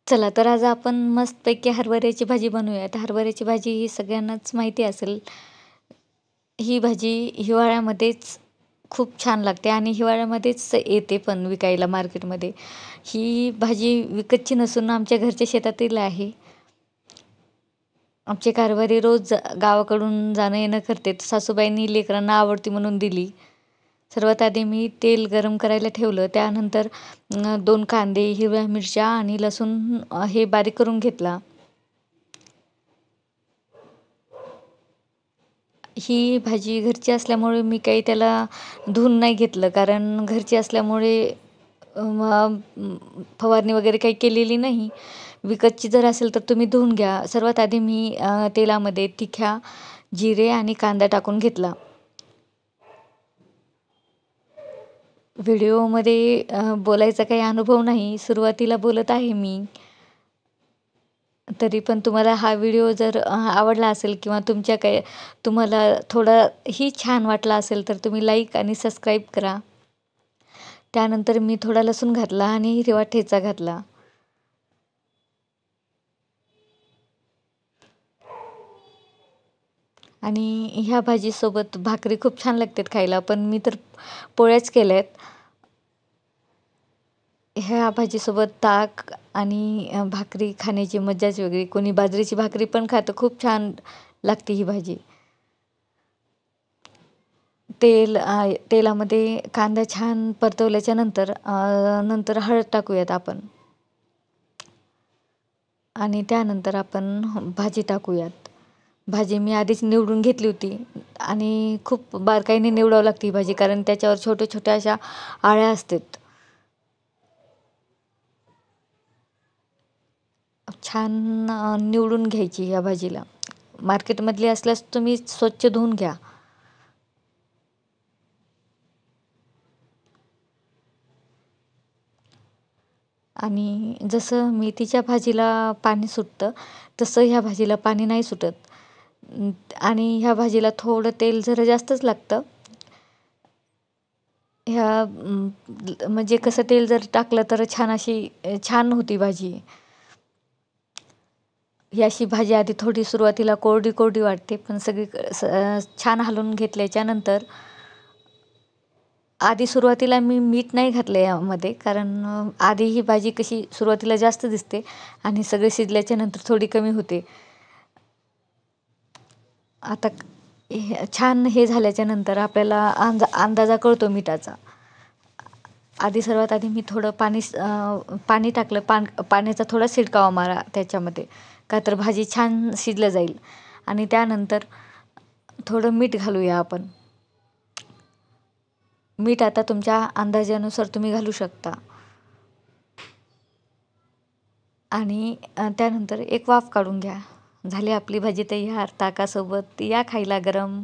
चला तर आज आपण मस्तपैकी हरभऱ्याची भाजी बनवूयात. हरभऱ्याची भाजी ही सगळ्यांनाच माहिती असेल. ही भाजी हिवाळ्यामध्येच खूप छान लागते आणि हिवाळ्यामध्येच येते पण विकायला मार्केटमध्ये. ही भाजी विकतची नसून आमच्या घरच्या शेतातील आहे. आमचे कारभारी रोज गावाकडून जाणं येणं करते. सासूबाईंनी लेकरांना आवडती म्हणून दिली. सर्वात आधी मी तेल गरम करायला ठेवलं. त्यानंतर 2 कांदे, हिरव्या मिरच्या आणि लसूण हे बारीक करून घेतला. ही भाजी घरची असल्यामुळे मी काही त्याला धुवून नाही घेतलं, कारण घरची असल्यामुळे फवारणी वगैरे काही केलेली नाही. विकतची जर असेल तर तुम्ही धुवून घ्या. सर्वात आधी मी तेलामध्ये तिखा, जिरे आणि कांदा टाकून घेतला. व्हिडिओमध्ये बोलायचा काही अनुभव नाही. सुरुवातीला बोलत आहे मी. तरी पण तुम्हाला हा व्हिडिओ जर आवडला असेल किंवा तुम्हाला थोडाही छान वाटला असेल तर तुम्ही लाईक आणि सबस्क्राईब करा. त्यानंतर मी थोडा लसूण घातला आणि हिरवा ठेचा घातला. आणि ह्या भाजीसोबत भाकरी खूप छान लागतात खायला, पण मी तर पोळ्याच केल्यात. ह्या भाजीसोबत ताक आणि भाकरी खाण्याची मज्जाच वेगळी. कोणी बाजरीची भाकरी पण खातं. खूप छान लागते ही भाजी. तेलामध्ये कांदा छान परतवल्याच्या नंतर हळद टाकूयात आपण आणि त्यानंतर आपण भाजी टाकूयात. भाजी मी आधीच निवडून घेतली होती आणि खूप बारकाईने निवडावं लागते ही भाजी, कारण त्याच्यावर छोट्या-छोट्या अशा आळ्या असतात. छान निवडून घ्यायची या भाजीला. मार्केटमधली असल्यास तुम्ही स्वच्छ धुवून घ्या. आणि जसं मेथीच्या भाजीला पाणी सुटतं, तसं ह्या भाजीला पाणी नाही सुटत. आणि ह्या भाजीला थोडं तेल जरा जास्तच लागतं. म्हणजे कसं तेल जर टाकलं तर छान होती भाजी. ही अशी भाजी आधी थोडी सुरुवातीला कोरडी वाटते, पण छान हलवून घेतल्याच्या नंतर आधी सुरुवातीला मी मीठ नाही घातलं यामध्ये, कारण आधी ही भाजी कशी सुरुवातीला जास्त दिसते आणि सगळे शिजल्याच्या नंतर थोडी कमी होते. आता छान हे झाल्याच्या नंतर आपल्याला अंदाजा कळतो मिठाचा. सर्वात आधी मी थोडं पाणी टाकलं. पाण्याचा थोडा शिडकावा मारा त्याच्यामध्ये, का तर भाजी छान शिजलं जाईल. आणि त्यानंतर थोडं मीठ घालूया आपण. मीठ आता तुमच्या अंदाजानुसार तुम्ही घालू शकता. आणि त्यानंतर एक वाफ काढून घ्या. झाली आपली भाजी तयार. ताकासोबत या खायला गरम.